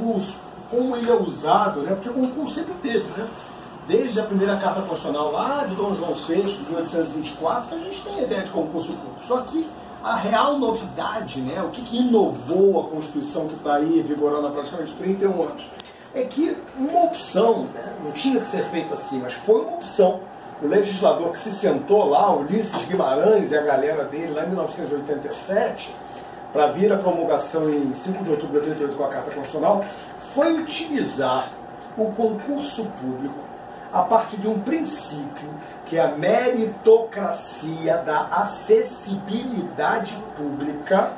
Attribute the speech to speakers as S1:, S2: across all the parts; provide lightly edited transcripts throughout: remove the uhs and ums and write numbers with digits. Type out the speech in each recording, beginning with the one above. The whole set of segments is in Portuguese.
S1: concurso, como ele é usado, né? Porque o concurso sempre teve, né? Desde a primeira Carta Constitucional lá de Dom João VI, de 1824, a gente tem a ideia de concurso público. Só que a real novidade, né? O que inovou a Constituição que está aí vigorando há praticamente 31 anos, é que uma opção, né? Não tinha que ser feito assim, mas foi uma opção. O legislador que se sentou lá, Ulisses Guimarães e a galera dele, lá em 1987, para vir a promulgação em 5 de outubro de 88 com a Carta Constitucional, foi utilizar o concurso público a partir de um princípio que é a meritocracia da acessibilidade pública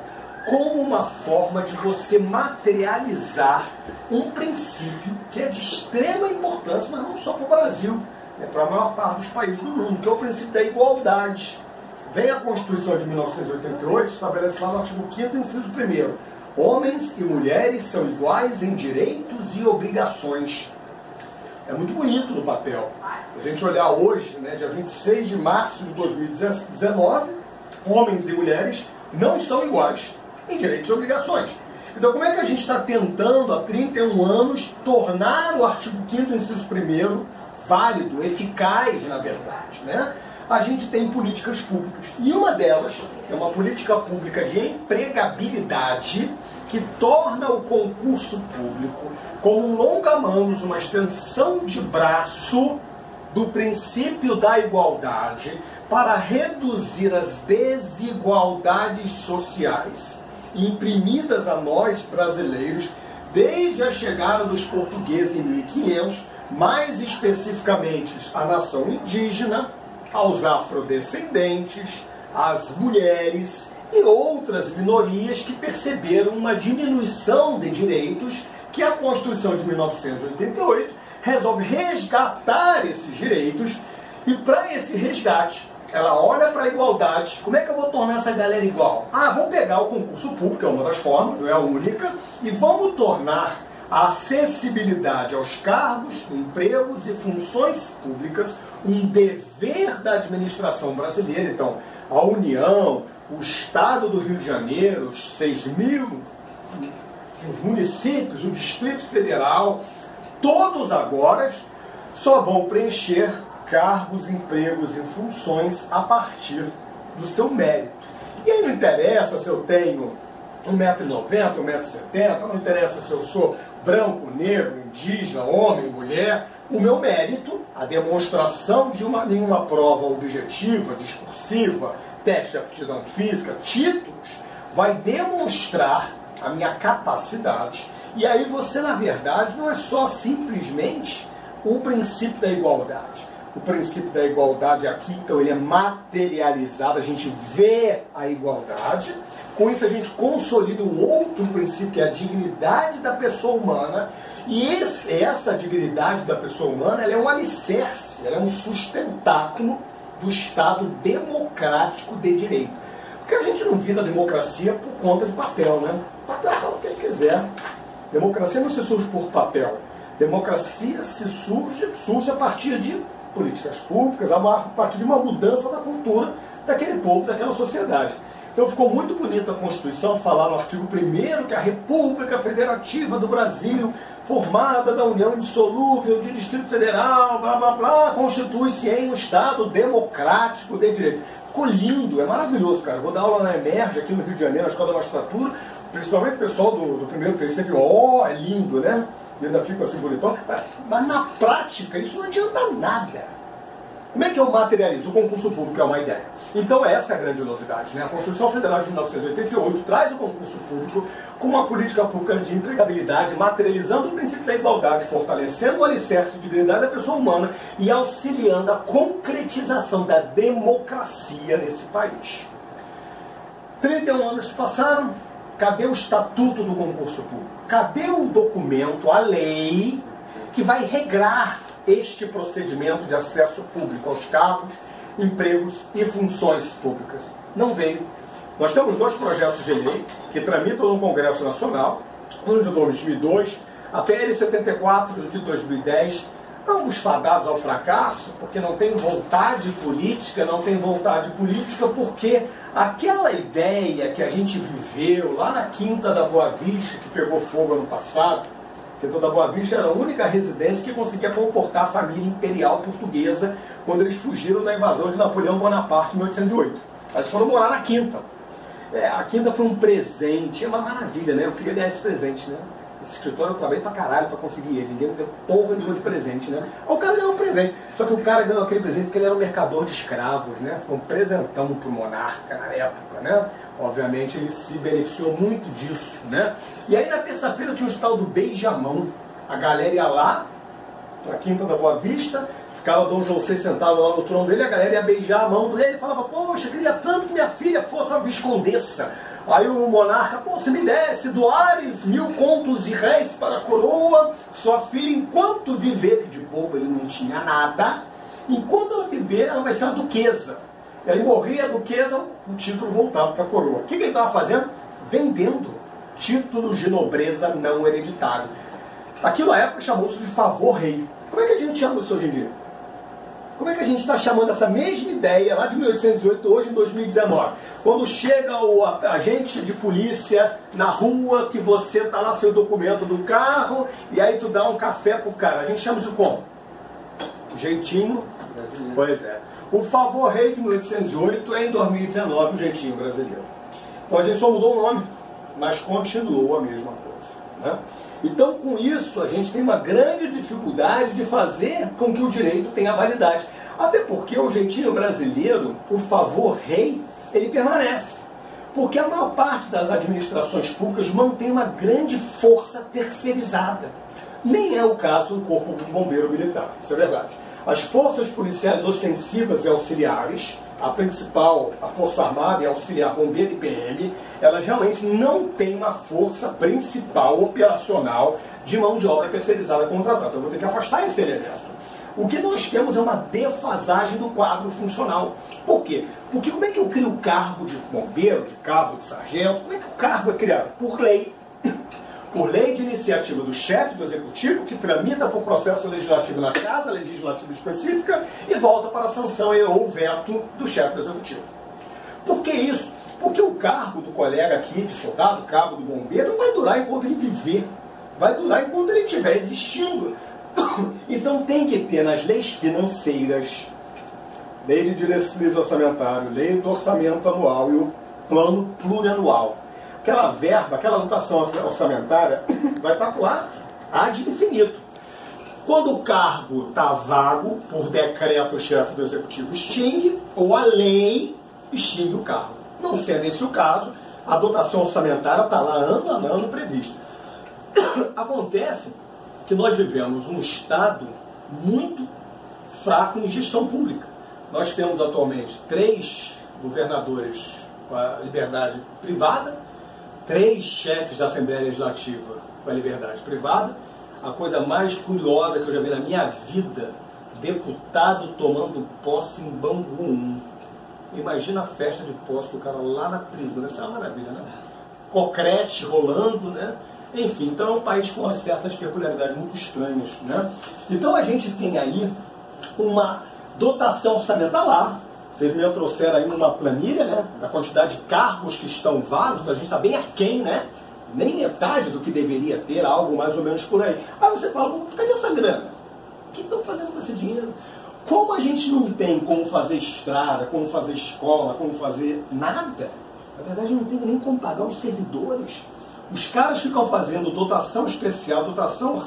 S1: como uma forma de você materializar um princípio que é de extrema importância, mas não só para o Brasil, é para a maior parte dos países do mundo, que é o princípio da igualdade. Vem a Constituição de 1988, estabelece lá no artigo 5º, inciso 1º, homens e mulheres são iguais em direitos e obrigações. É muito bonito no papel. Se a gente olhar hoje, né, dia 26 de março de 2019, homens e mulheres não são iguais em direitos e obrigações. Então, como é que a gente está tentando, há 31 anos, tornar o artigo 5º, inciso 1º, válido, eficaz, na verdade, né? A gente tem políticas públicas. E uma delas é uma política pública de empregabilidade que torna o concurso público como um longa-manos, uma extensão de braço do princípio da igualdade para reduzir as desigualdades sociais imprimidas a nós brasileiros desde a chegada dos portugueses em 1500, mais especificamente à nação indígena, aos afrodescendentes, às mulheres e outras minorias que perceberam uma diminuição de direitos que a Constituição de 1988 resolve resgatar esses direitos, e para esse resgate ela olha para a igualdade. Como é que eu vou tornar essa galera igual? Vamos pegar o concurso público, é uma das formas, não é a única, e vamos tornar a acessibilidade aos cargos, empregos e funções públicas um dever da administração brasileira. Então, a União, o Estado do Rio de Janeiro, os 6.000 municípios, o Distrito Federal, todos agora só vão preencher cargos, empregos e funções a partir do seu mérito. E aí não interessa se eu tenho 1,90 m, 1,70 m, não interessa se eu sou branco, negro, indígena, homem, mulher. O meu mérito, a demonstração de nenhuma prova objetiva, discursiva, teste de aptidão física, títulos, vai demonstrar a minha capacidade. E aí você, na verdade, não é só simplesmente o princípio da igualdade. O princípio da igualdade aqui, então, ele é materializado, a gente vê a igualdade. Com isso a gente consolida um outro princípio, que é a dignidade da pessoa humana. E essa dignidade da pessoa humana, ela é um alicerce, ela é um sustentáculo do Estado democrático de direito. Porque a gente não vive a democracia por conta de papel, né? Papel fala o que ele quiser. Democracia não se surge por papel. Democracia surge a partir de políticas públicas, a partir de uma mudança da cultura daquele povo, daquela sociedade. Então ficou muito bonita a Constituição falar no artigo 1º que a República Federativa do Brasil, formada da União Indissolúvel de Distrito Federal, blá blá blá, constitui-se em um Estado democrático de direito. Ficou lindo, é maravilhoso, cara. Vou dar aula na Emerge, aqui no Rio de Janeiro, na Escola da Magistratura, principalmente o pessoal do primeiro terceiro, é lindo, né? E ainda fica assim bonitão. Mas na prática isso não adianta nada. Como é que eu materializo? O concurso público é uma ideia. Então essa é a grande novidade, né? A Constituição Federal de 1988 traz o concurso público como uma política pública de empregabilidade, materializando o princípio da igualdade, fortalecendo o alicerce de dignidade da pessoa humana e auxiliando a concretização da democracia nesse país. 31 anos se passaram, cadê o Estatuto do Concurso Público? Cadê o documento, a lei, que vai regrar este procedimento de acesso público aos cargos, empregos e funções públicas? Não veio. Nós temos 2 projetos de lei que tramitam no Congresso Nacional, um de 2002, a PL 74 de 2010, ambos fadados ao fracasso, porque não tem vontade política, porque aquela ideia que a gente viveu lá na Quinta da Boa Vista, que pegou fogo ano passado, Quinta da Boa Vista era a única residência que conseguia comportar a família imperial portuguesa quando eles fugiram da invasão de Napoleão Bonaparte em 1808. Eles foram morar na Quinta. A Quinta foi um presente, é uma maravilha, né? Eu queria ganhar esse presente, né? Esse escritório eu trabalhei pra caralho pra conseguir ele. Ninguém me deu porra nenhuma de presente, né? O cara ganhou um presente. Só que o cara ganhou aquele presente porque ele era um mercador de escravos, né? Foi um presentão pro monarca na época, né? Obviamente ele se beneficiou muito disso, né? E aí na terça-feira tinha o tal do beijamão. A galera ia lá, pra Quinta da Boa Vista, ficava Dom João VI sentado lá no trono dele, a galera ia beijar a mão dele e falava, poxa, queria tanto que minha filha fosse uma viscondessa. Aí o monarca, pô, se me desse, doares 1000 contos e réis para a coroa, sua filha, enquanto viver, que de bobo ele não tinha nada, enquanto ela viver, ela vai ser uma duquesa. E aí morria a duquesa, o título voltava para a coroa. O que ele estava fazendo? Vendendo títulos de nobreza não hereditário. Aquilo na época chamou-se de favor rei. Como é que a gente chama isso hoje em dia? Como é que a gente está chamando essa mesma ideia lá de 1808, hoje em 2019? Quando chega o agente de polícia na rua, que você está lá sem o documento do carro, e aí tu dá um café pro cara. A gente chama isso como? Jeitinho? Pois é. O favor rei de 1808 é em 2019 o jeitinho brasileiro. Então a gente só mudou o nome, mas continuou a mesma coisa, né? Então, com isso, a gente tem uma grande dificuldade de fazer com que o direito tenha validade. Até porque o jeitinho brasileiro, o favor rei, ele permanece. Porque a maior parte das administrações públicas mantém uma grande força terceirizada. Nem é o caso do Corpo de Bombeiro Militar, isso é verdade. As forças policiais ostensivas e auxiliares, a principal, a Força Armada e Auxiliar Bombeiro e PM, elas realmente não têm uma força principal operacional de mão de obra terceirizada contratada. Eu vou ter que afastar esse elemento. O que nós temos é uma defasagem do quadro funcional. Por quê? Porque como é que eu crio o cargo de bombeiro, de cabo, de sargento? Como é que o cargo é criado? Por lei. Por lei de iniciativa do chefe do executivo, que tramita por processo legislativo na Casa Legislativa Específica e volta para a sanção ou veto do chefe do executivo. Por que isso? Porque o cargo do colega aqui, de soldado, cabo, do bombeiro, não vai durar enquanto ele viver. Vai durar enquanto ele estiver existindo. Então tem que ter nas leis financeiras, lei de diretriz orçamentária, lei do orçamento anual e o plano plurianual. Aquela verba, aquela dotação orçamentária vai estar lá ad infinito. Quando o cargo está vago, por decreto o chefe do executivo extingue, ou a lei extingue o cargo. Não sendo esse o caso, a dotação orçamentária está lá ano a ano prevista. Acontece que nós vivemos um Estado muito fraco em gestão pública. Nós temos atualmente 3 governadores com a liberdade privada, 3 chefes da Assembleia Legislativa com a liberdade privada. A coisa mais curiosa que eu já vi na minha vida, deputado tomando posse em Bangu 1. Imagina a festa de posse do cara lá na prisão, isso é uma maravilha, né? Cocrete rolando, né? Enfim, então é um país com certas peculiaridades muito estranhas, né? Então a gente tem aí uma dotação orçamental lá. Vocês me trouxeram aí uma planilha, né, da quantidade de cargos que estão vagos, então a gente está bem aquém, né? Nem metade do que deveria ter, algo mais ou menos por aí. Aí você fala, cadê essa grana? O que estão fazendo com esse dinheiro? Como a gente não tem como fazer estrada, como fazer escola, como fazer nada, na verdade não tem nem como pagar os servidores. Os caras ficam fazendo dotação especial, dotação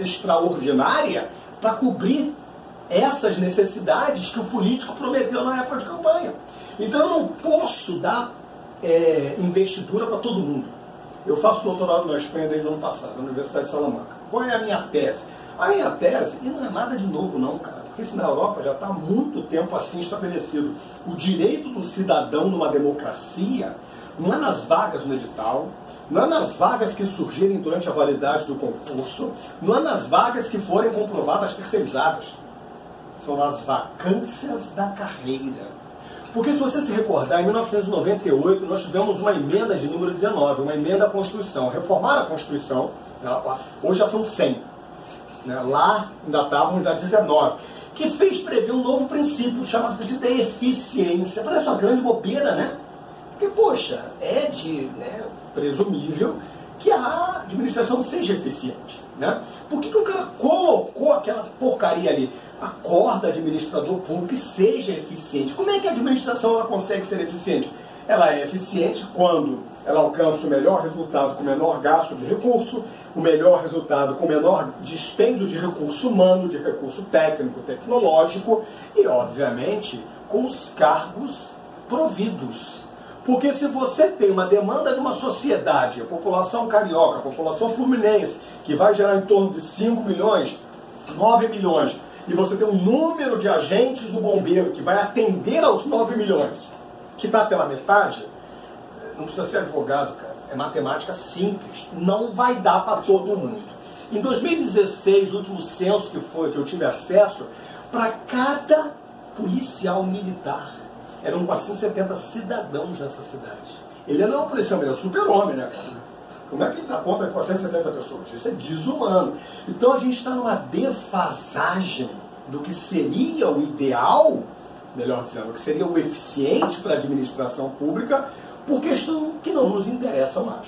S1: extraordinária para cobrir essas necessidades que o político prometeu na época de campanha. Então eu não posso dar investidura para todo mundo. Eu faço doutorado na Espanha desde o ano passado, na Universidade de Salamanca. Qual é a minha tese? A minha tese, e não é nada de novo não, cara, porque isso na Europa já está há muito tempo assim estabelecido. O direito do cidadão numa democracia não é nas vagas no edital, não é nas vagas que surgirem durante a validade do concurso, não é nas vagas que forem comprovadas terceirizadas. São as vacâncias da carreira. Porque se você se recordar, em 1998 nós tivemos uma emenda de número 19, uma emenda à Constituição. Reformaram a Constituição, hoje já são 100. Né? Lá ainda estávamos na 19, que fez prever um novo princípio, chamado princípio da eficiência. Parece uma grande bobeira, né? Porque, poxa, é presumível que a administração seja eficiente, né? Por que o cara colocou aquela porcaria ali? Acorda administrador público e seja eficiente. Como é que a administração ela consegue ser eficiente? Ela é eficiente quando ela alcança o melhor resultado com menor gasto de recurso, o melhor resultado com menor dispêndio de recurso humano, de recurso técnico, tecnológico e, obviamente, com os cargos providos. Porque se você tem uma demanda de uma sociedade, a população carioca, a população fluminense, que vai gerar em torno de 5 milhões, 9 milhões, e você tem um número de agentes do bombeiro que vai atender aos 9 milhões, que está pela metade, não precisa ser advogado, cara. É matemática simples. Não vai dar para todo mundo. Em 2016, o último censo que eu tive acesso, para cada policial militar, eram 470 cidadãos nessa cidade. Ele não é um policial, ele é um super-homem, né, cara? Como é que ele dá conta de 470 pessoas? Isso é desumano. Então a gente está numa defasagem do que seria o ideal, melhor dizendo, o que seria o eficiente para a administração pública, por questão que não nos interessa mais.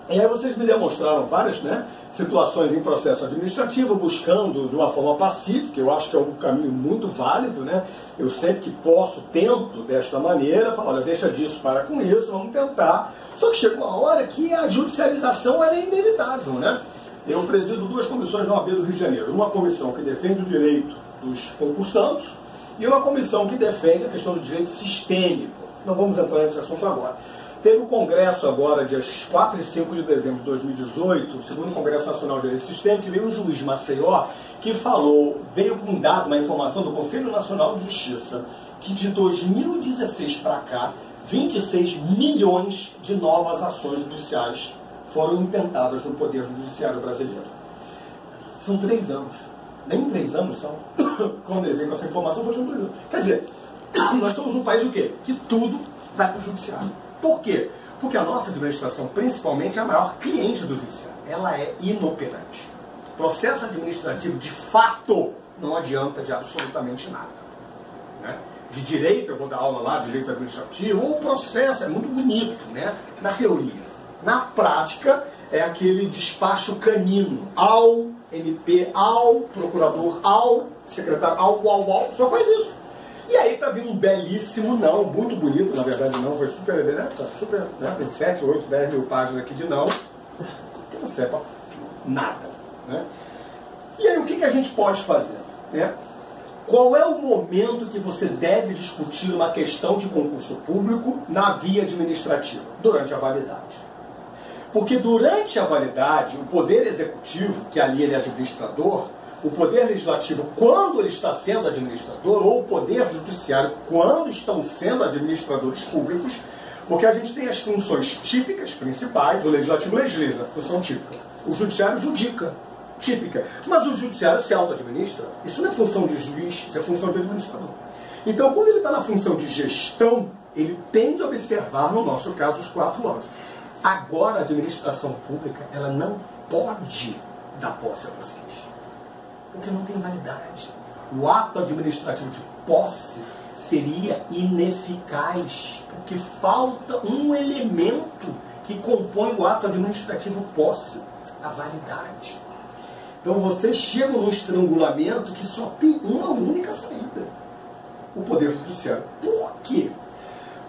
S1: E aí vocês me demonstraram várias, né, situações em processo administrativo, buscando de uma forma pacífica. Eu acho que é um caminho muito válido, né? Eu sempre que posso, tento desta maneira, falo, olha, deixa disso, para com isso, vamos tentar. Só que chega uma hora que a judicialização ela é inevitável, né? Eu presido 2 comissões na OAB do Rio de Janeiro. Uma comissão que defende o direito dos concursantes e uma comissão que defende a questão do direito sistêmico. Não vamos entrar nesse assunto agora. Teve o congresso agora, dias 4 e 5 de dezembro de 2018, o segundo Congresso Nacional de Direito Sistêmico, que veio um juiz de Maceió que falou, veio com um dado, uma informação do Conselho Nacional de Justiça, que de 2016 para cá, 26 milhões de novas ações judiciais foram intentadas no Poder Judiciário brasileiro. São 3 anos. Nem 3 anos são. Quando ele veio com essa informação, foi de 2 anos. Quer dizer, nós somos um país o quê? Que tudo vai para o judiciário. Por quê? Porque a nossa administração, principalmente, é a maior cliente do judiciário. Ela é inoperante. Processo administrativo, de fato, não adianta de absolutamente nada. Né? De direito, eu vou dar aula lá, direito administrativo, o processo é muito bonito, né? Na teoria. Na prática, é aquele despacho canino. Ao MP, ao procurador, ao secretário, ao, só faz isso. E aí tá vindo um belíssimo não, muito bonito, na verdade não, foi super, né? Super, né? Tem 7, 8, 10 mil páginas aqui de não, que não serve pra nada, né? E aí o que a gente pode fazer, né? Qual é o momento que você deve discutir uma questão de concurso público na via administrativa? Durante a validade. Porque durante a validade, o Poder Executivo, que ali ele é administrador, o Poder Legislativo, quando ele está sendo administrador, ou o Poder Judiciário, quando estão sendo administradores públicos, porque a gente tem as funções típicas, principais, do Legislativo legisla, função típica. O Judiciário judica, típica. Mas o Judiciário se auto-administra. Isso não é função de juiz, isso é função de administrador. Então, quando ele está na função de gestão, ele tende a observar, no nosso caso, os 4 anos. Agora, a administração pública, ela não pode dar posse a vocês. Porque não tem validade. O ato administrativo de posse seria ineficaz, porque falta um elemento que compõe o ato administrativo posse, a validade. Então vocês chegam num estrangulamento que só tem uma única saída: o Poder Judiciário. Por quê?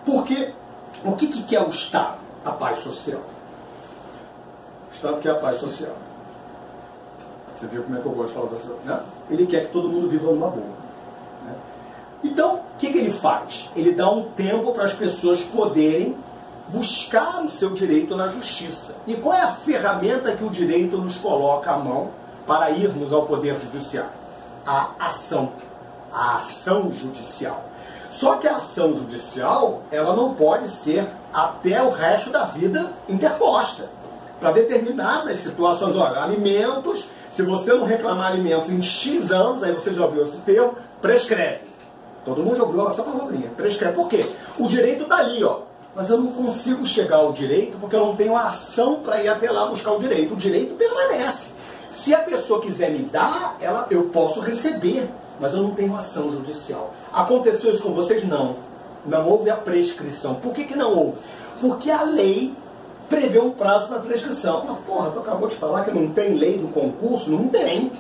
S1: Porque o que quer o Estado? A paz social. O Estado quer a paz social. Você viu como é que eu gosto de falar dessa, né? Ele quer que todo mundo viva numa boa. Né? Então, o que ele faz? Ele dá um tempo para as pessoas poderem buscar o seu direito na justiça. E qual é a ferramenta que o direito nos coloca à mão para irmos ao Poder Judiciário? A ação. A ação judicial. Só que a ação judicial, ela não pode ser até o resto da vida interposta. Para determinadas situações, olha, alimentos... Se você não reclamar alimentos em X anos, aí você já ouviu esse termo, prescreve. Todo mundo já ouviu essa palavrinha, prescreve. Por quê? O direito está ali, ó. Mas eu não consigo chegar ao direito porque eu não tenho a ação para ir até lá buscar o direito. O direito permanece. Se a pessoa quiser me dar, eu posso receber, mas eu não tenho ação judicial. Aconteceu isso com vocês? Não. Não houve a prescrição. Por que não houve? Porque a lei prevê um prazo para prescrição. Mas, porra, tu acabou de falar que não tem lei do concurso? Não tem.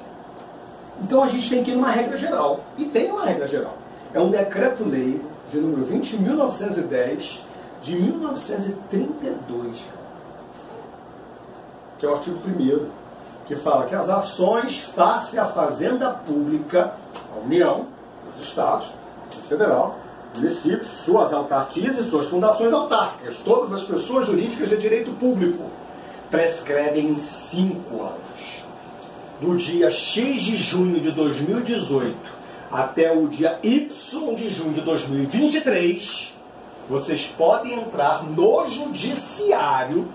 S1: Então a gente tem que ir numa regra geral. E tem uma regra geral. É um decreto-lei de número 20.910 de 1932, que é o artigo 1º, que fala que as ações face à fazenda pública, a União, os Estados, o Federal, municípios, suas autarquias e suas fundações autárquicas, todas as pessoas jurídicas de direito público, prescrevem em 5 anos. Do dia X de junho de 2018 até o dia Y de junho de 2023, vocês podem entrar no judiciário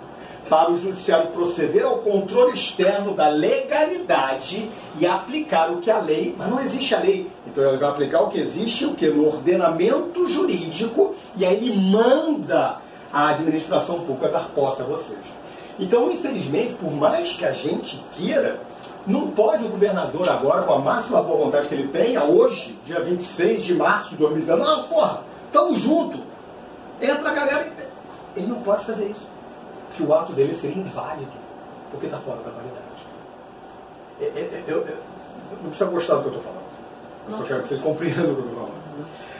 S1: para o judiciário proceder ao controle externo da legalidade e aplicar o que a lei... Mas não existe a lei. Então ele vai aplicar o que existe, o que? No ordenamento jurídico, e aí ele manda a administração pública dar posse a vocês. Então, infelizmente, por mais que a gente queira, não pode o governador agora, com a máxima boa vontade que ele tenha, hoje, dia 26 de março de 2019, não, porra, tamo junto. Entra a galera... Ele não pode fazer isso. Que o ato dele seria inválido, porque está fora da validade. Eu não precisa gostar do que eu estou falando. Eu só quero que vocês compreendam o que eu estou falando.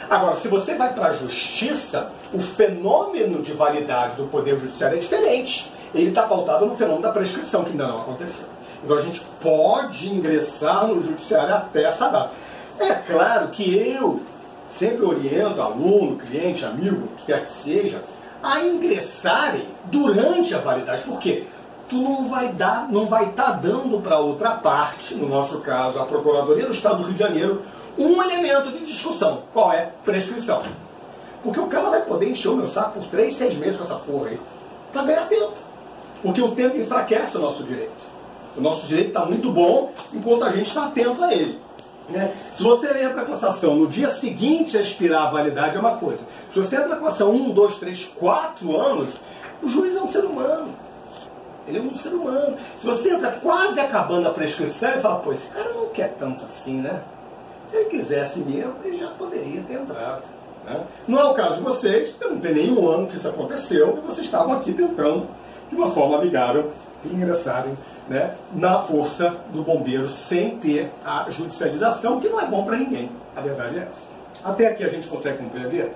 S1: Agora, se você vai para a justiça, o fenômeno de validade do Poder Judiciário é diferente. Ele está pautado no fenômeno da prescrição, que ainda não aconteceu. Então a gente pode ingressar no judiciário até essa data. É claro que eu sempre oriento aluno, cliente, amigo, o que quer que seja, a ingressarem durante a validade. Por quê? Tu não vai estar dando para outra parte, no nosso caso, a Procuradoria do Estado do Rio de Janeiro, um elemento de discussão. Qual é? Prescrição. Porque o cara vai poder encher o meu saco por 3, 6 meses com essa porra aí, para ganhar tempo. Porque o tempo enfraquece o nosso direito. O nosso direito está muito bom enquanto a gente está atento a ele. Né? Se você entra com essa ação no dia seguinte a expirar a validade, é uma coisa. Se você entra com ação 1, 2, 3, 4 anos, o juiz é um ser humano. Ele é um ser humano. Se você entra quase acabando a prescrição e fala, pô, esse cara não quer tanto assim, né? Se ele quisesse mesmo, ele já poderia ter entrado. Né? Não é o caso de vocês, porque não tem nenhum ano que isso aconteceu, e vocês estavam aqui tentando, de uma forma amigável, ingressarem, né, na força do bombeiro sem ter a judicialização, que não é bom para ninguém. A verdade é essa. Até aqui a gente consegue compreender?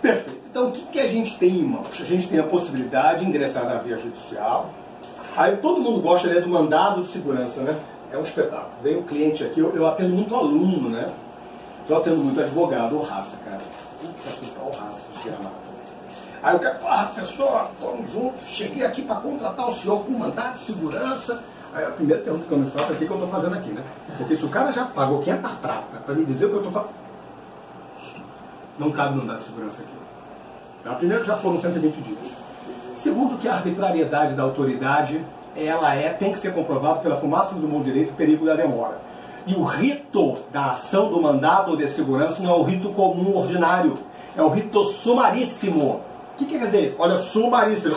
S1: Perfeito. Então o que a gente tem em mãos? A gente tem a possibilidade de ingressar na via judicial. Aí todo mundo gosta, né, do mandado de segurança, né? É um espetáculo. Vem o cliente aqui, eu atendo muito aluno, né? Eu atendo muito advogado, ou raça, cara. Puta que pariu, raça, desgramado. Aí o cara, professor, vamos juntos, cheguei aqui para contratar o senhor com mandado de segurança. Aí a primeira pergunta que eu me faço é o que eu estou fazendo aqui, né? Porque se o cara já pagou 500 prata para me dizer o que eu estou fazendo, não cabe mandado de segurança aqui. Então, primeiro já foram 120 dias. Segundo, que a arbitrariedade da autoridade, tem que ser comprovada pela fumaça do bom direito e perigo da demora. E o rito da ação do mandado de segurança não é o rito comum ordinário, é o rito sumaríssimo. O que quer dizer? Olha, sumaríssimo.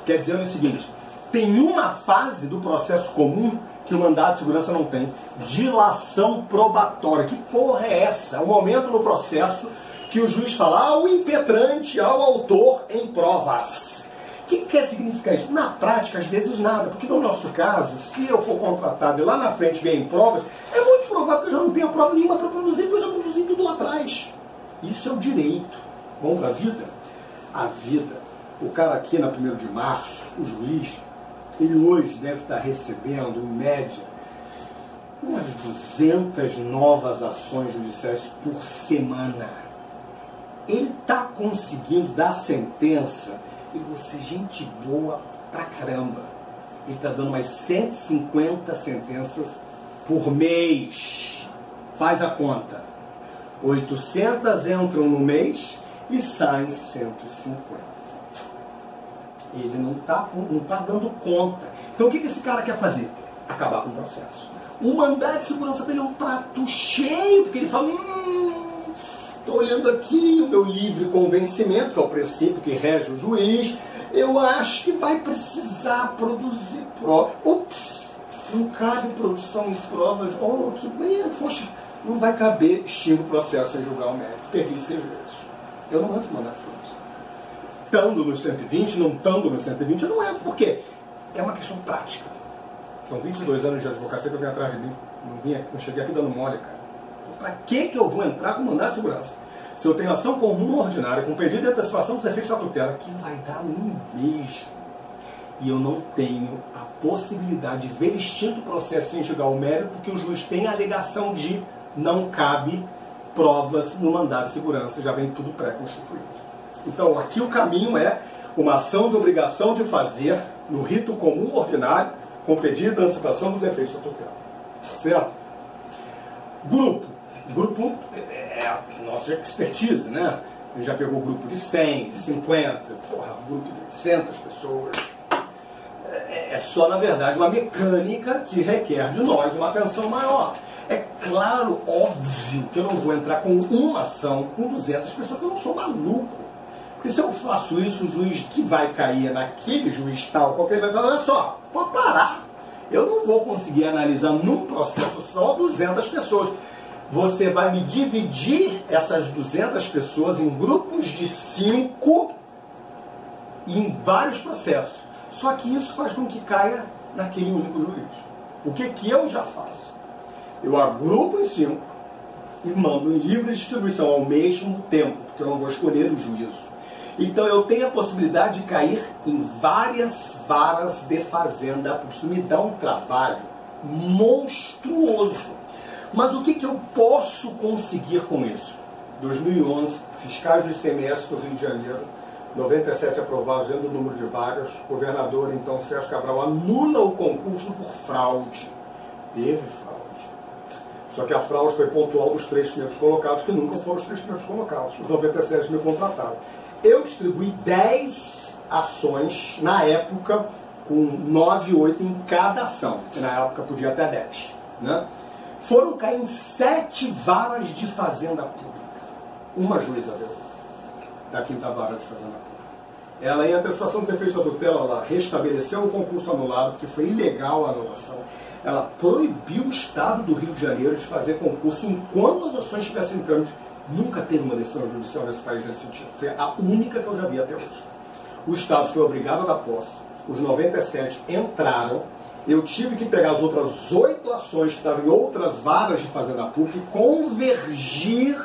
S1: Quer dizer o seguinte, tem uma fase do processo comum que o mandado de segurança não tem. Dilação probatória. Que porra é essa? É um momento no processo que o juiz fala ao impetrante, ao autor em provas. O que quer significar isso? Na prática, às vezes nada. Porque no nosso caso, se eu for contratado e lá na frente vier em provas, é muito provável que eu já não tenha prova nenhuma para produzir, porque eu já produzi tudo lá atrás. Isso é o direito. Vamos para a vida? A vida. O cara aqui na 1º de março, o juiz, ele hoje deve estar recebendo, em média, umas 200 novas ações judiciais por semana. Ele está conseguindo dar sentença, e você, gente boa pra caramba, ele está dando mais 150 sentenças por mês. Faz a conta. 800 entram no mês e saem 150. Ele não está dando conta. Então o que esse cara quer fazer? Acabar com o processo. O mandado de segurança para ele é um prato cheio, porque ele fala, estou olhando aqui o meu livre convencimento, que é o princípio que rege o juiz, eu acho que vai precisar produzir provas. Ups, não cabe produção de provas. Oh, que bem, poxa, não vai caber extingo o processo sem julgar o mérito. Perdi 6 vezes. Eu não entro no mandado de segurança. estando nos 120, não estando nos 120, eu não entro, porque é uma questão prática. São 22 anos de advocacia que eu venho atrás de mim. Não cheguei aqui dando mole, cara. Para que eu vou entrar com mandado de segurança? Se eu tenho ação comum ordinária, com pedido de antecipação dos efeitos da tutela, que vai dar no mesmo, e eu não tenho a possibilidade de ver extinto o processo sem chegar ao mérito, porque o juiz tem a alegação de não cabe provas no mandado de segurança, já vem tudo pré-constituído. Então, aqui o caminho é uma ação de obrigação de fazer no rito comum ordinário, com pedido de antecipação dos efeitos da tutela. Certo? Grupo é a nossa expertise, né? A gente já pegou grupo de 100, de 50, grupo de 800 pessoas. É só, na verdade, uma mecânica que requer de nós uma atenção maior. É claro, óbvio, que eu não vou entrar com uma ação com 200 pessoas, porque eu não sou maluco. Porque se eu faço isso, o juiz que vai cair naquele juiz tal, qualquer vai falar, olha só, pode parar. Eu não vou conseguir analisar num processo só 200 pessoas. Você vai me dividir essas 200 pessoas em grupos de 5 em vários processos. Só que isso faz com que caia naquele único juiz. O que eu já faço? Eu agrupo em 5 e mando em livre distribuição ao mesmo tempo, porque eu não vou escolher o juízo. Então eu tenho a possibilidade de cair em várias varas de fazenda. Isso me dá um trabalho monstruoso. Mas o que eu posso conseguir com isso? 2011, fiscais do ICMS do Rio de Janeiro, 97 aprovados dentro do número de vagas. O governador, então, Sérgio Cabral, anula o concurso por fraude. Teve fraude. Só que a fraude foi pontual dos 3 primeiros colocados, que nunca foram os 3 primeiros colocados. Os 97 me contrataram. Eu distribuí 10 ações, na época, com 9, 8 em cada ação. Que na época podia até 10. Né? Foram cair em 7 varas de fazenda pública. Uma juíza deu da 5ª vara de fazenda pública. Ela, em antecipação dos efeitos da tutela, ela restabeleceu o concurso anulado, porque foi ilegal a anulação. Ela proibiu o Estado do Rio de Janeiro de fazer concurso enquanto as ações estivessem em trâmite. Nunca teve uma decisão judicial nesse país nesse sentido. Foi a única que eu já vi até hoje. O Estado foi obrigado a dar posse. Os 97 entraram. Eu tive que pegar as outras 8 ações que estavam em outras varas de fazenda pública e convergir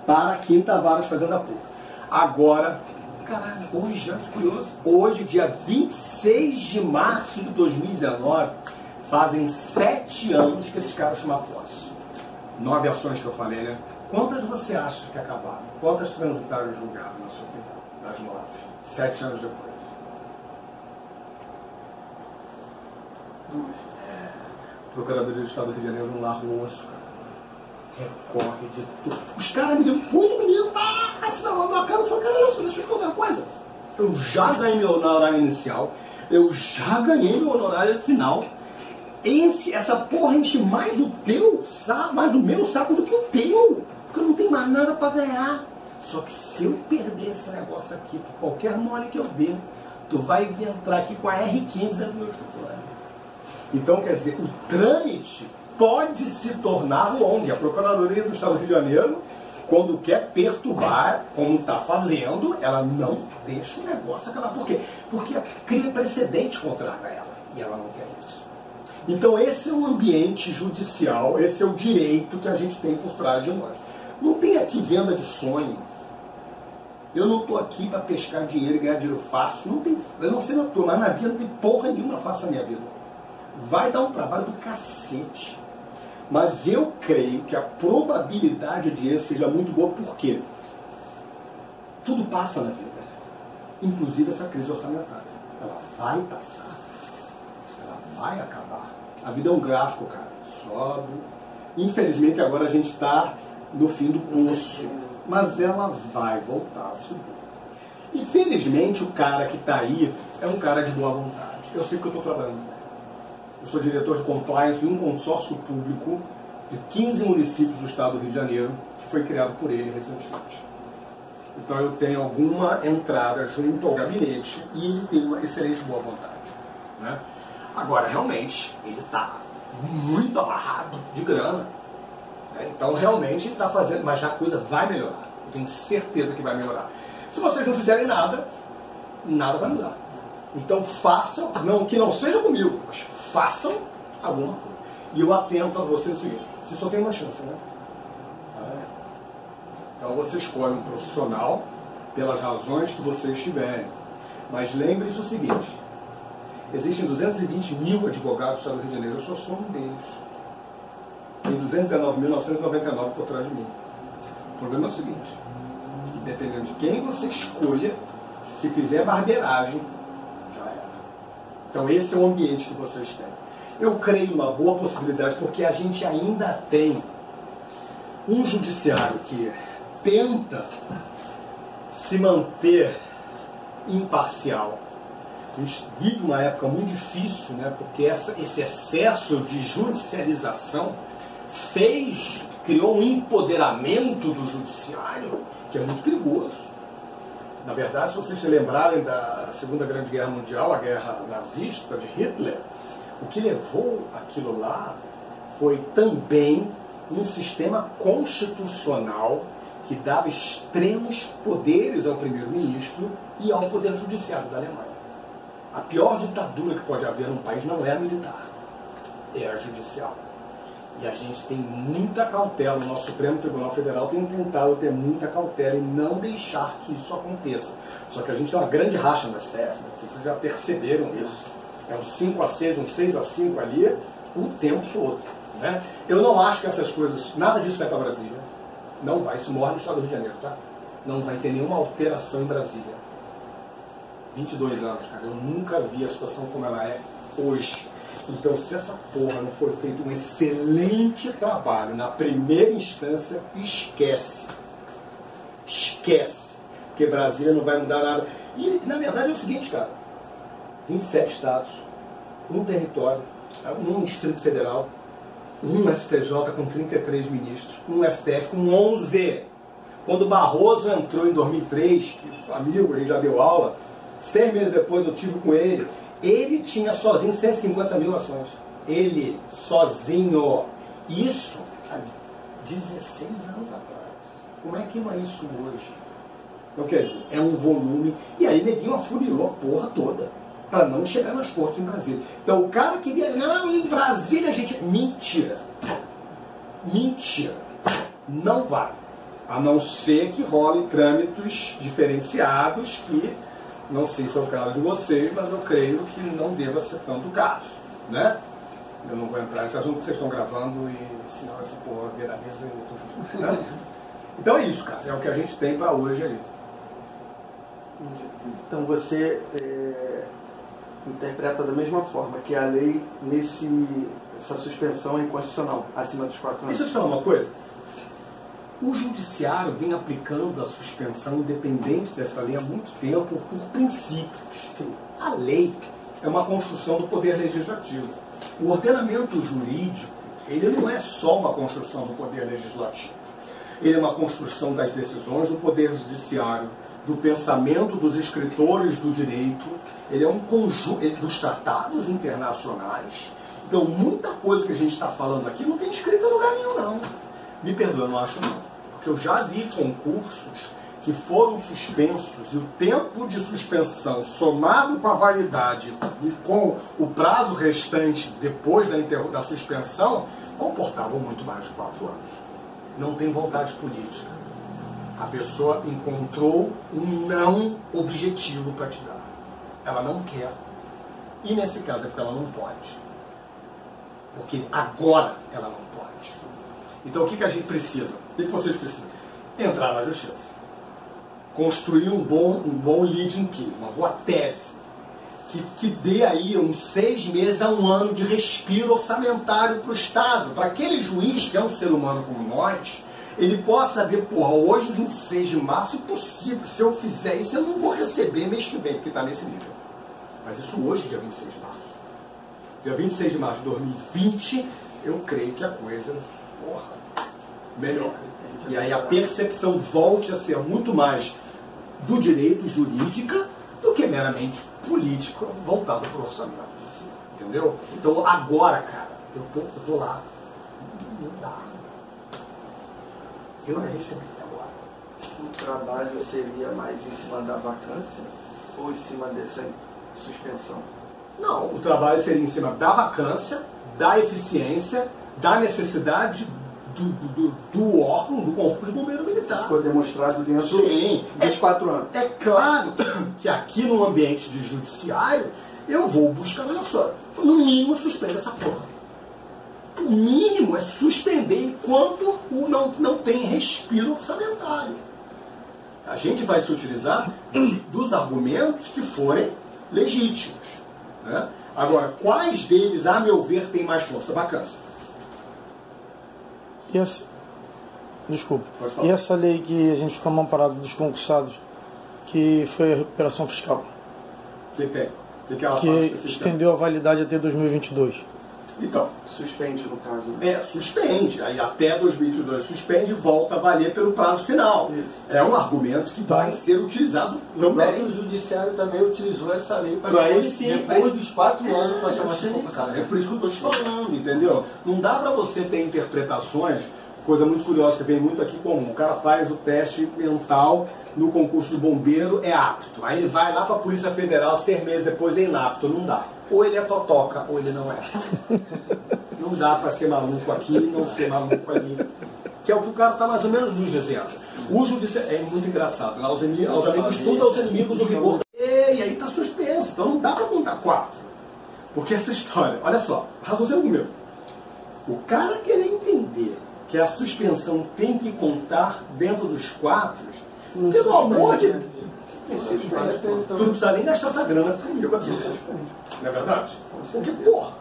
S1: para a 5ª vara de fazenda pública. Agora, caralho, hoje, já curioso, hoje, dia 26 de março de 2019, fazem 7 anos que esses caras tomaram posse. 9 ações que eu falei, né? Quantas você acha que acabaram? Quantas transitaram em julgado, na sua opinião? Das 9. 7 anos depois. 2. Procuradoria do Estado do Rio de Janeiro não larga o osso, cara. Recorre de tudo. Os caras me deu tudo, menino. Assinou a cara e falou, cara, deixa eu te contar uma coisa. Eu já ganhei meu honorário inicial. Eu já ganhei meu honorário final. Essa porra enche mais o teu saco, mais o meu saco do que o teu. Porque eu não tenho mais nada para ganhar. Só que se eu perder esse negócio aqui, por qualquer mole que eu der, tu vai entrar aqui com a R15 dentro do meu escritório. Então, quer dizer, o trâmite pode se tornar longo. A Procuradoria do Estado do Rio de Janeiro, quando quer perturbar, como está fazendo, ela não deixa o negócio acabar. Por quê? Porque cria precedente contrário a ela. E ela não quer isso. Então, esse é o ambiente judicial, esse é o direito que a gente tem por trás de nós. Não tem aqui venda de sonho. Eu não estou aqui para pescar dinheiro e ganhar dinheiro fácil. Não tem, eu não sei na tua, mas na vida não tem porra nenhuma fácil na minha vida. Vai dar um trabalho do cacete. Mas eu creio que a probabilidade de êxito seja muito boa, porque tudo passa na vida. Inclusive essa crise orçamentária. Ela vai passar. Ela vai acabar. A vida é um gráfico, cara. Sobe. Infelizmente agora a gente está no fim do poço. Mas ela vai voltar a subir. Infelizmente o cara que está aí é um cara de boa vontade. Eu sei que eu estou trabalhando. Eu sou diretor de compliance de um consórcio público de 15 municípios do estado do Rio de Janeiro, que foi criado por ele recentemente. Então eu tenho alguma entrada junto ao gabinete e ele tem uma excelente boa vontade. Né? Agora, realmente, ele está muito amarrado de grana. Né? Então, realmente, ele está fazendo, mas já a coisa vai melhorar. Eu tenho certeza que vai melhorar. Se vocês não fizerem nada, nada vai mudar. Então façam, não, que não seja comigo, mas façam alguma coisa. E eu atento a vocês o seguinte, você só tem uma chance, né? Então você escolhe um profissional pelas razões que vocês tiverem. Mas lembre-se o seguinte, existem 220 mil advogados no Estado do Rio de Janeiro, eu só sou um deles. Tem 219.999 por trás de mim. O problema é o seguinte, dependendo de quem você escolha, se fizer barbeiragem, já era. Então esse é o ambiente que vocês têm. Eu creio uma boa possibilidade, porque a gente ainda tem um judiciário que tenta se manter imparcial. A gente vive uma época muito difícil, né? Porque esse excesso de judicialização criou um empoderamento do judiciário que é muito perigoso. Na verdade, se vocês se lembrarem da Segunda Grande Guerra Mundial, a guerra nazista de Hitler, o que levou aquilo lá foi também um sistema constitucional que dava extremos poderes ao primeiro-ministro e ao poder judiciário da Alemanha. A pior ditadura que pode haver num país não é a militar, é a judicial. E a gente tem muita cautela, o nosso Supremo Tribunal Federal tem tentado ter muita cautela e não deixar que isso aconteça. Só que a gente tem uma grande racha no STF, né? Vocês já perceberam isso. É um 5-6, um 6-5 ali, o tempo todo. Né? Eu não acho que essas coisas, nada disso vai para Brasília. Não vai, isso morre no Estado do Rio de Janeiro, tá? Não vai ter nenhuma alteração em Brasília. 22 anos, cara, eu nunca vi a situação como ela é hoje. Então, se essa porra não for feito um excelente trabalho na primeira instância, esquece. Esquece. Porque Brasília não vai mudar nada. E, na verdade, é o seguinte, cara. 27 estados, um território, um Distrito Federal, um STJ com 33 ministros, um STF com 11. Quando Barroso entrou em 2003, que, amigo, a gente já deu aula, 6 meses depois eu tive com ele, ele tinha sozinho 150 mil ações. Ele, sozinho. Isso há 16 anos atrás. Como é que não é isso hoje? Então, quer dizer, é um volume. E aí, neguinho afuniou a porra toda para não chegar nas cortes em Brasília. Então, o cara queria, não, em Brasília a gente... Mentira. Mentira. Não vai. A não ser que role trâmites diferenciados que, não sei se é o caso de vocês, mas eu creio que não deva ser tanto o caso, né? Eu não vou entrar nesse assunto que vocês estão gravando e senão essa porra viraliza e eu tô fugindo, né? Então é isso, cara. É o que a gente tem para hoje aí.
S2: Então você interpreta da mesma forma que a lei essa suspensão é inconstitucional acima dos 4 anos.
S1: Deixa eu te falar uma coisa. O judiciário vem aplicando a suspensão independente dessa lei há muito tempo por princípios. Sim. A lei é uma construção do poder legislativo. O ordenamento jurídico, ele não é só uma construção do poder legislativo. Ele é uma construção das decisões do poder judiciário, do pensamento dos escritores do direito, ele é um conjunto dos tratados internacionais. Então, muita coisa que a gente está falando aqui não tem escrito em lugar nenhum, não. Me perdoa, eu não acho não. Porque eu já vi concursos que foram suspensos e o tempo de suspensão somado com a validade e com o prazo restante depois da suspensão comportavam muito mais de 4 anos. Não tem vontade política. A pessoa encontrou um não objetivo para te dar. Ela não quer. E nesse caso é porque ela não pode. Porque agora ela não pode. Então o que a gente precisa? O que vocês precisam? Entrar na justiça. Construir um bom leading case, uma boa tese. Que dê aí uns 6 meses a 1 ano de respiro orçamentário para o Estado. Para aquele juiz que é um ser humano como nós, ele possa ver, porra, hoje 26 de março, impossível. Se eu fizer isso, eu não vou receber mês que vem, porque está nesse nível. Mas isso hoje, dia 26 de março. Dia 26 de março de 2020, eu creio que a coisa, porra, melhora. E aí a percepção volte a ser muito mais do direito jurídica do que meramente político voltado para o orçamento. Entendeu? Então agora, cara, eu tô lá. Não dá. Eu não recebi até agora.
S2: O trabalho seria mais em cima da vacância? ou em cima dessa suspensão?
S1: Não, o trabalho seria em cima da vacância, da eficiência, da necessidade do órgão, do Corpo de Bombeiro Militar.
S2: Foi demonstrado dentro
S1: Sim,
S2: dos 4 anos.
S1: É claro que aqui no ambiente de judiciário, eu vou buscar, olha só, no mínimo suspender essa porra. O mínimo é suspender enquanto não tem respiro orçamentário. A gente vai se utilizar dos argumentos que forem legítimos. Né? Agora, quais deles, a meu ver, tem mais força? Vacância.
S3: E essa, desculpa.
S1: Pode falar.
S3: E essa lei que a gente ficou amparado dos concursados, que foi a recuperação fiscal,
S1: Que tem? Que ela
S3: que
S1: fala especificamente?
S3: estendeu a validade até 2022.
S1: Então,
S2: Suspende, no caso. Né?
S1: suspende. Aí até 2022 suspende e volta a valer pelo prazo final.
S2: Isso.
S1: É um argumento que vai ser utilizado
S4: O
S1: também.
S4: próprio judiciário também utilizou essa lei
S1: Pra ele sim.
S4: depois dos 4 anos para chamar de
S1: Sim,
S4: concursado.
S1: cara, é por isso que eu estou te falando, entendeu? Não dá para você ter interpretações, coisa muito curiosa que vem muito aqui comum. O cara faz o teste mental no concurso do bombeiro, é apto. Aí ele vai lá para a Polícia Federal 6 meses depois é inapto. Não dá. Ou ele é totoca, ou ele não é. Não dá para ser maluco aqui e não ser maluco ali. Que é o que o cara está mais ou menos nos dizendo. O judiciário é muito engraçado. Lá os amigos tudo aos inimigos do rigor. E aí está suspenso. Então não dá para contar 4. Porque essa história, olha só, raciocínio meu. O cara querer entender que a suspensão tem que contar dentro dos 4, pelo amor de Deus. Tu não precisa nem gastar essa grana comigo aqui. Não é verdade? Porque, porra,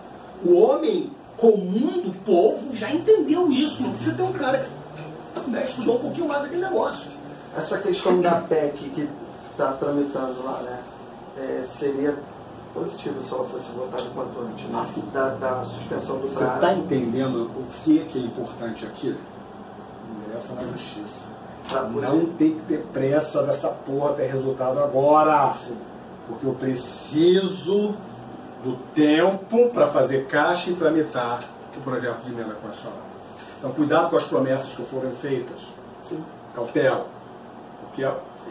S1: o homem comum do povo já entendeu isso. Não precisa ter um cara que estudou um pouquinho mais aquele negócio.
S2: Essa questão da PEC que está tramitando lá, né? Seria positivo se ela fosse votada quanto antes, né?
S1: Assim.
S2: Da suspensão do
S1: Você
S2: prazo.
S1: está entendendo o que é importante aqui? Ingressa na justiça.
S2: Pra poder-
S1: Não tem que ter pressa dessa porra ter resultado agora. Porque eu preciso do tempo para fazer caixa e tramitar o projeto de emenda constitucional. Então, cuidado com as promessas que foram feitas.
S2: Sim.
S1: Cautela. Porque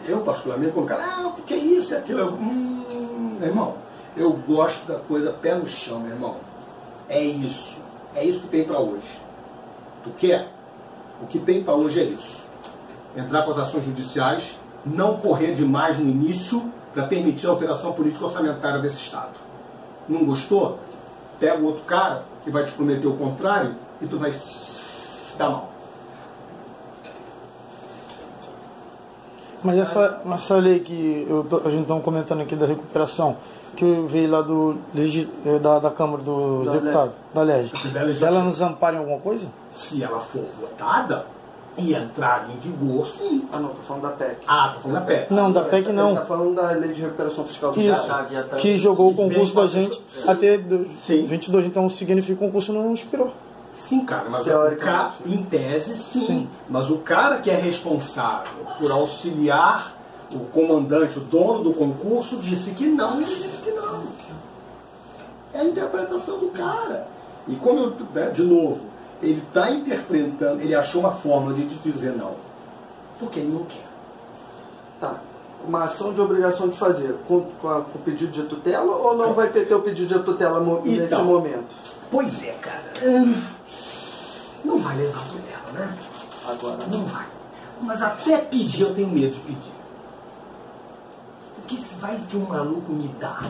S1: eu, particularmente, quando o cara, o que é isso? É aquilo? Meu irmão, eu gosto da coisa pé no chão, meu irmão. É isso. É isso que tem para hoje. Tu quer? O que tem para hoje é isso. Entrar com as ações judiciais, não correr demais no início para permitir a alteração política orçamentária desse Estado. Não gostou? Pega o outro cara que vai te prometer o contrário e tu vai se dar mal.
S3: Mas essa lei que a gente está comentando aqui da recuperação, que veio lá da Câmara dos
S2: Da
S3: Deputados, da LERJ,
S1: Da Legislativa.
S3: ela nos ampara em alguma coisa?
S1: Se ela for votada e entrar em vigor, sim.
S2: Ah, não, tô falando da PEC.
S1: Ah, tô falando da PEC.
S3: Não, da PEC
S2: Ele
S3: não.
S2: tá falando da lei de recuperação fiscal do
S3: Isso,
S2: Estado.
S4: Já tá-
S3: que jogou o concurso da gente
S1: Sim.
S3: até
S1: Sim.
S3: 22, então significa que o concurso não expirou.
S1: Sim, cara, mas
S2: Teoricamente.
S1: em tese, sim.
S3: Sim.
S1: Mas o cara que é responsável por auxiliar o comandante, o dono do concurso, disse que não, ele disse que não. É a interpretação do cara. E como eu, de novo, ele está interpretando, ele achou uma fórmula de dizer não. Porque ele não quer.
S2: Tá. Uma ação de obrigação de fazer com o pedido de tutela ou não vai ter o pedido de tutela nesse
S1: Então.
S2: momento?
S1: Pois é, cara. Não vai levar tutela, né?
S2: Agora.
S1: Não vai. Mas até pedir eu tenho medo de pedir. Porque se vai que um maluco me dá.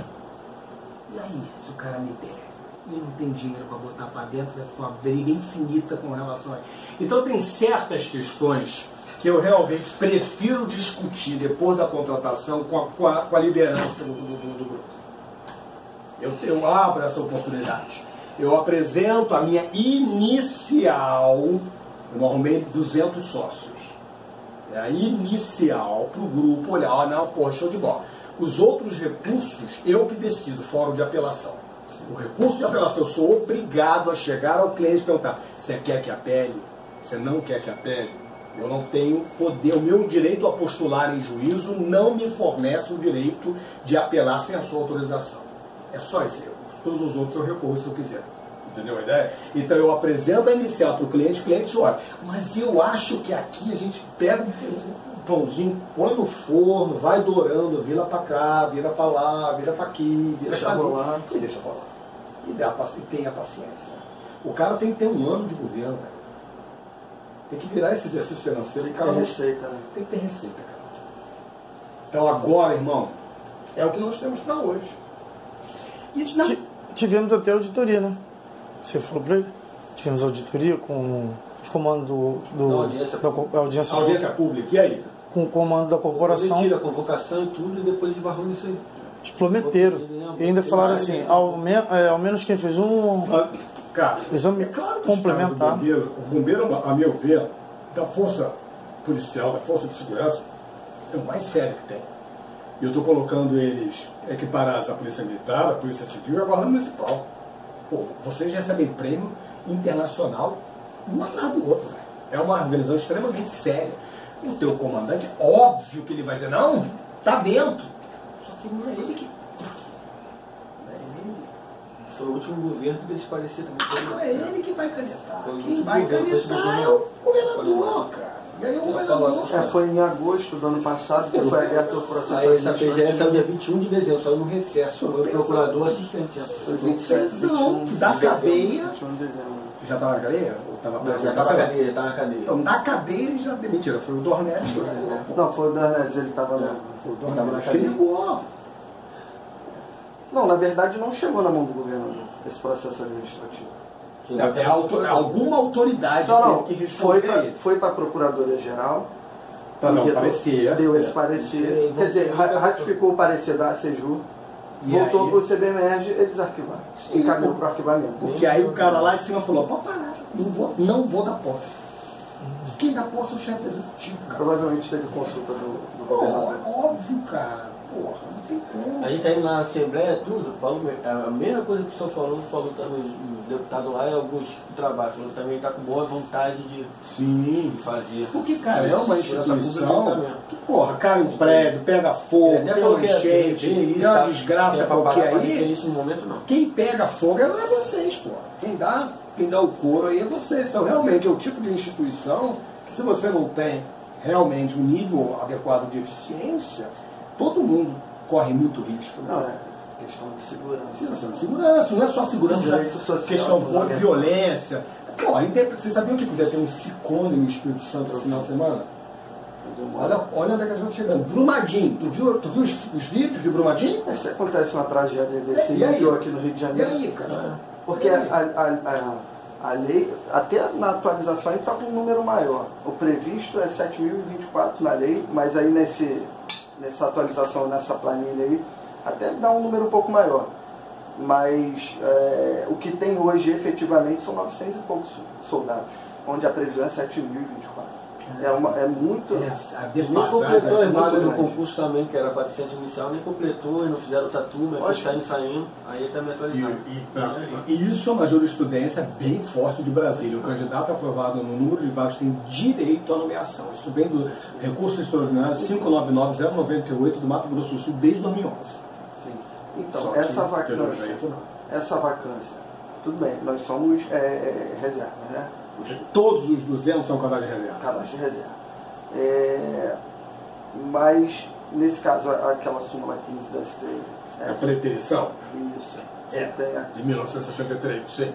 S1: E aí, se o cara me der? E não tem dinheiro para botar para dentro, vai ficar uma briga infinita com relação a isso. Então tem certas questões que eu realmente prefiro discutir depois da contratação com a liderança do grupo. Eu abro essa oportunidade. Eu apresento a minha inicial, eu não arrumei 200 sócios. É a inicial para o grupo olhar, ó, não, pô, show de bola. Os outros recursos, eu que decido, fórum de apelação. O recurso de apelação, eu sou obrigado a chegar ao cliente e perguntar, você quer que apele? Você não quer que apele? Eu não tenho poder, o meu direito a postular em juízo não me fornece o direito de apelar sem a sua autorização. É só esse recurso. Todos os outros eu recorro se eu quiser. Entendeu a ideia? Então eu apresento a inicial para o cliente olha, mas eu acho que aqui a gente pega pãozinho, põe no forno, vai dourando, vira pra cá, vira pra lá, vira pra aqui, vira
S2: Deixa
S1: pra
S2: rolar.
S1: ali. E deixa rolar. E tenha paciência. O cara tem que ter um ano de governo, cara. Tem que virar esse exercício financeiro e cara,
S2: Tem receita, né?
S1: tem que ter receita, cara. Então agora, irmão, é o que nós temos para hoje. E
S3: Tivemos até auditoria, né? Você falou pra ele? Tivemos auditoria com os comandos da audiência
S1: pública. E aí?
S3: com o comando da corporação.
S4: Tira a convocação e tudo e depois esbarrou nisso aí.
S3: Eles prometeram. E ainda falaram assim, ao menos quem fez um
S1: Cara,
S3: exame
S1: claro que
S3: complementar.
S1: o bombeiro, a meu ver, da força policial, da força de segurança, é o mais sério que tem. E eu estou colocando eles equiparados à Polícia Militar, à Polícia Civil e à Guarda Municipal. Pô, vocês recebem prêmio internacional um atrás do outro, velho. É uma organização extremamente séria. O teu comandante, óbvio que ele vai dizer, não, tá dentro. Só que não é ele que... Não é ele.
S4: Foi o último governo que eles pareciam também.
S1: Não é ele que vai canetar.
S4: Foi o
S1: Quem
S4: último
S1: vai
S4: governo, foi esse
S1: canetar é o governador, cara. E aí o governador...
S2: Foi em agosto do ano passado que foi aberto o processo
S4: Aí essa PGR
S2: administrativo.
S4: saiu dia 21 de dezembro, saiu no recesso. Foi o procurador assistente.
S2: Foi 27, 21
S1: da cadeia.
S2: 21 de dezembro.
S1: Já estava na cadeia? Ou tava
S4: Não, já estava na cadeia, já estava na cadeia.
S1: Então, na cadeia ele já demitiram. Foi o Dornetti.
S2: Não, foi o Dornelis, ele estava no...
S1: Foi o
S4: Ele tava na
S1: Dornetti.
S4: cadeia.
S1: Ele ligou.
S2: Não, na verdade não chegou na mão do governador, esse processo administrativo.
S1: Até alguma autoridade
S2: Não,
S1: teve que responder a ele.
S2: foi para a Procuradoria-Geral.
S1: Para não parecer.
S2: Deu esse parecer. Quer dizer, ratificou o parecer da ACEJU,
S1: E
S2: voltou
S1: aí?
S2: para o CBMERG, eles arquivaram. Encaminhou para o arquivamento.
S1: Porque aí o cara lá de cima falou, pode parar, não vou dar posse. Quem dá posse é o chefe executivo, cara.
S2: Provavelmente teve consulta do
S1: Pô,
S2: governador.
S1: óbvio, cara. Porra, não tem como.
S4: A gente aí na Assembleia, tudo, falou, a mesma coisa que o senhor falou também, os deputados lá e alguns que trabalham, falou também está com boa vontade de
S1: Sim.
S4: fazer.
S1: Porque, cara, é uma
S4: Segurança
S1: instituição
S4: pública também.
S1: que, porra, cai um prédio, pega fogo,
S4: Ele até
S1: tem
S4: falou
S1: uma
S4: que ia
S1: enchente,
S4: ver
S1: tem uma
S4: tá?
S1: desgraça
S4: Que é pra
S1: qualquer
S4: parar, mas não tem
S1: aí.
S4: isso no momento não.
S1: Quem pega fogo não é vocês, pô. Quem dá o couro aí é vocês. Então, realmente, é o tipo de instituição que, se você não tem realmente um nível adequado de eficiência, todo mundo corre muito risco.
S2: Não,
S1: Né?
S2: é questão de segurança.
S1: Segurança, não é só segurança,
S2: Direito social,
S1: questão de
S2: fundamental.
S1: violência. Pô, vocês sabiam que podia ter um ciclone no Espírito Santo esse final de semana? Olha onde é que a gente está chegando. Brumadinho. Tu viu os vídeos de Brumadinho?
S2: Se acontece uma tragédia desse
S1: E aí?
S2: nível aqui no Rio de
S1: E
S2: Janeiro,
S1: aí, cara?
S2: porque a lei, até na atualização está com um número maior. O previsto é 7.024 na lei, mas aí nessa atualização, nessa planilha aí, até dá um número um pouco maior. Mas o que tem hoje efetivamente são 900 e poucos soldados, onde a previsão é 7.024. É muito...
S1: A
S4: Nem
S1: defasagem.
S4: completou as vagas no
S2: grande.
S4: concurso também, que era para centro inicial, nem completou, e não fizeram outra turma, foi saindo, aí também atualizado.
S1: E isso é uma jurisprudência bem forte de Brasília. O candidato aprovado no número de vagas tem direito à nomeação. Isso vem do recurso extraordinário 599-098 do Mato Grosso do Sul desde 2011.
S2: Sim. Então,
S1: Só que
S2: essa
S1: pelo jeito,
S2: vacância, tudo bem, nós somos reserva, né?
S1: todos os 200 são cadastro de reserva.
S2: Cadastro de reserva. Mas, nesse caso, aquela súmula 15 da STF.
S1: A preterição
S2: Isso.
S1: é de 1963, sim.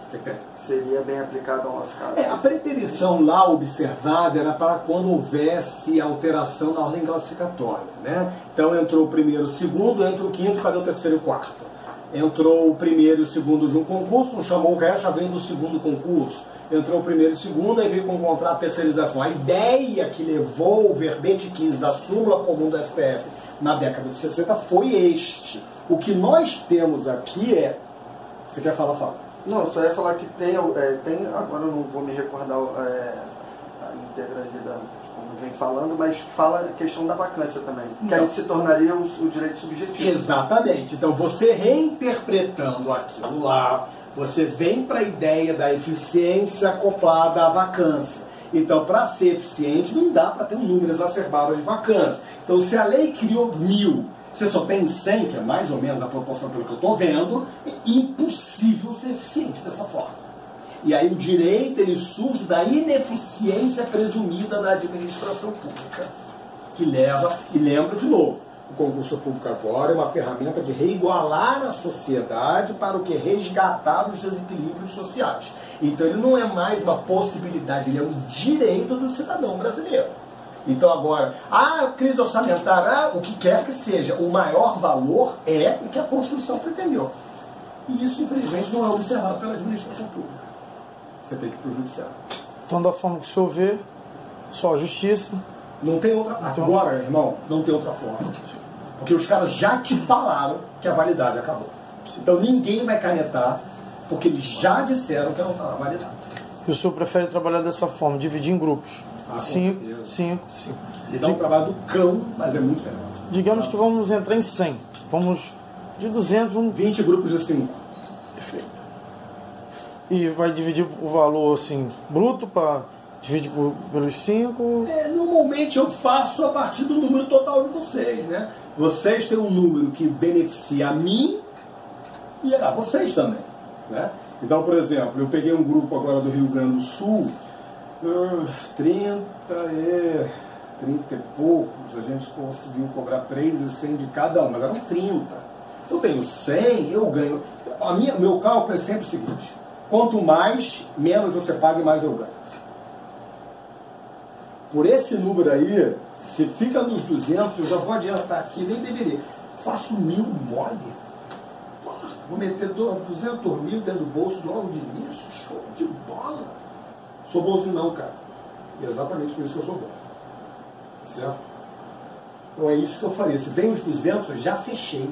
S1: O que tem?
S2: Seria bem aplicado ao nosso caso.
S1: A preterição lá observada era para quando houvesse alteração na ordem classificatória. Né? Então entrou o primeiro, o segundo, entrou o quinto, cadê o terceiro e o quarto? Entrou o primeiro e o segundo de um concurso, não chamou o resto, já veio do segundo concurso. Entrou o primeiro e o segundo, aí veio com o contrato de terceirização. A ideia que levou o verbete 15 da súmula comum do STF na década de 60 foi este. O que nós temos aqui é... Você quer falar, Fábio?
S2: Não, só ia falar que tem agora eu não vou me recordar a integralidade, como vem falando, mas fala a questão da vacância também, que aí se tornaria o direito subjetivo.
S1: Exatamente. Então, você reinterpretando aquilo lá, você vem para a ideia da eficiência acoplada à vacância. Então, para ser eficiente, não dá para ter um número exacerbado de vacância. Então, se a lei criou 1.000, você só tem 100, que é mais ou menos a proporção pelo que eu estou vendo, é impossível ser eficiente dessa forma. E aí o direito, ele surge da ineficiência presumida da administração pública, que leva, e lembra de novo, o concurso público agora é uma ferramenta de reigualar a sociedade para o que? Resgatar os desequilíbrios sociais. Então ele não é mais uma possibilidade, ele é um direito do cidadão brasileiro. Então agora, a crise orçamentária, o que quer que seja, o maior valor é o que a Constituição pretendeu. E isso, infelizmente, não é observado pela administração pública. Você tem que ir para o judiciário.
S3: Então, da forma que o senhor vê, só a justiça.
S1: Não tem outra. Agora, irmão, não tem outra forma. Porque os caras já te falaram que a validade acabou. Então ninguém vai canetar, porque eles já disseram que não está validado.
S3: E o senhor prefere trabalhar dessa forma, dividir em grupos? 5.
S1: Ele dá um trabalho do cão, mas é muito melhor.
S3: Digamos que vamos entrar em 100. Vamos de 200,
S1: 20 grupos de 5.
S3: Perfeito. E vai dividir o valor assim, bruto para dividir pelos 5?
S1: Normalmente eu faço a partir do número total de vocês, né? Vocês têm um número que beneficia a mim e a vocês também, né? Então, por exemplo, eu peguei um grupo agora do Rio Grande do Sul, 30 e poucos, a gente conseguiu cobrar 3.100 de cada um, mas eram 30. Se eu tenho 100, eu ganho. Meu cálculo é sempre o seguinte: quanto mais, menos você paga e mais eu ganho. Por esse número aí, se fica nos 200, eu já vou adiantar aqui, nem deveria. Faço 1.000 mole. Vou meter 200 mil dentro do bolso logo de início. Show de bola. Sou bonzinho não, cara. E é exatamente por isso que eu sou bom. Certo? Então é isso que eu falei. Se vem os 200, eu já fechei.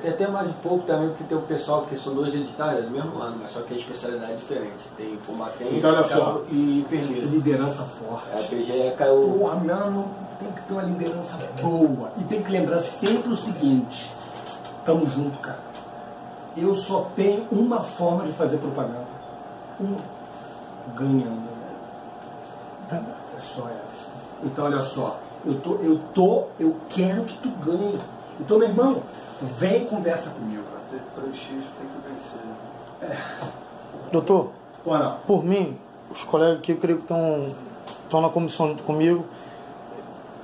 S4: Tem até mais um pouco também, porque tem o pessoal que são 2 editais do mesmo ano, mas só que a especialidade é diferente. Tem combatente
S1: então, olha só,
S4: e enfermeiro.
S1: Liderança forte.
S4: A PGE caiu.
S1: Porra, não, tem que ter uma liderança boa. E tem que lembrar sempre o seguinte: tamo junto, cara. Eu só tenho uma forma de fazer propaganda. Ganhando. É só essa. Então, olha só, eu quero que tu ganhe. Então, meu irmão, vem e conversa comigo.
S2: Pra ter prestígio tem que vencer.
S3: Doutor,
S1: Bora.
S3: Por mim, os colegas que eu creio que estão na comissão junto comigo,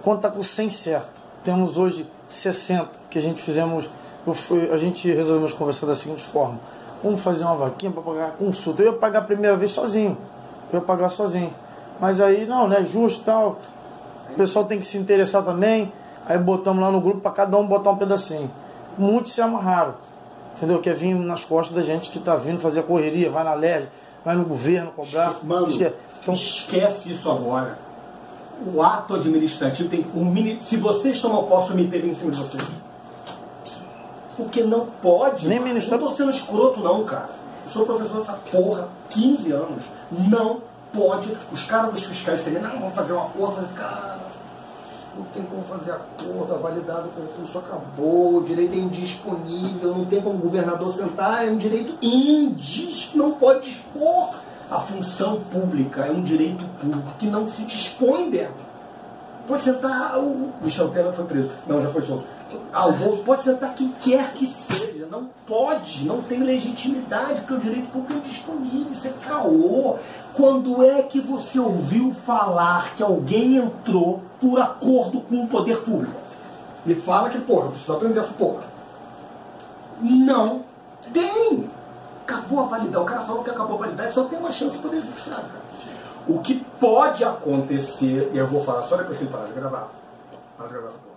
S3: quando está com 100 certo, temos hoje 60, que a gente fizemos, a gente resolvemos conversar da seguinte forma: vamos fazer uma vaquinha para pagar a consulta. Eu ia pagar a primeira vez sozinho, mas aí não é justo e tal, o pessoal tem que se interessar também. Aí botamos lá no grupo para cada um botar um pedacinho. Muitos se amarraram, entendeu? Que é vir nas costas da gente que está vindo fazer a correria, vai na LERJ, vai no governo cobrar.
S1: Mano, então, esquece isso agora. O ato administrativo tem se vocês tomam posse, eu me pego em cima de vocês. Porque não pode.
S3: Nem ministério.
S1: Eu não estou sendo escroto não, cara. Eu sou professor dessa porra, 15 anos. Não pode. Os caras dos fiscais também, não, vamos fazer um acordo. Cara, não tem como fazer acordo, a validade do concurso acabou, o direito é indisponível, não tem como o governador sentar, é um direito não pode dispor. A função pública é um direito público que não se dispõe dela. Pode sentar, o Michel Temer foi preso, não, já foi solto. O Bolso pode sentar quem quer que seja, não pode, não tem legitimidade, porque o direito público é indisponível, isso é caô. Quando é que você ouviu falar que alguém entrou por acordo com o poder público? Me fala que, porra, eu preciso aprender essa porra. Não tem. Acabou a validade. O cara falou que acabou a validade, só tem uma chance de poder judiciário, cara. O que pode acontecer, e eu vou falar só depois que ele parar de gravar. Para de gravar essa porra.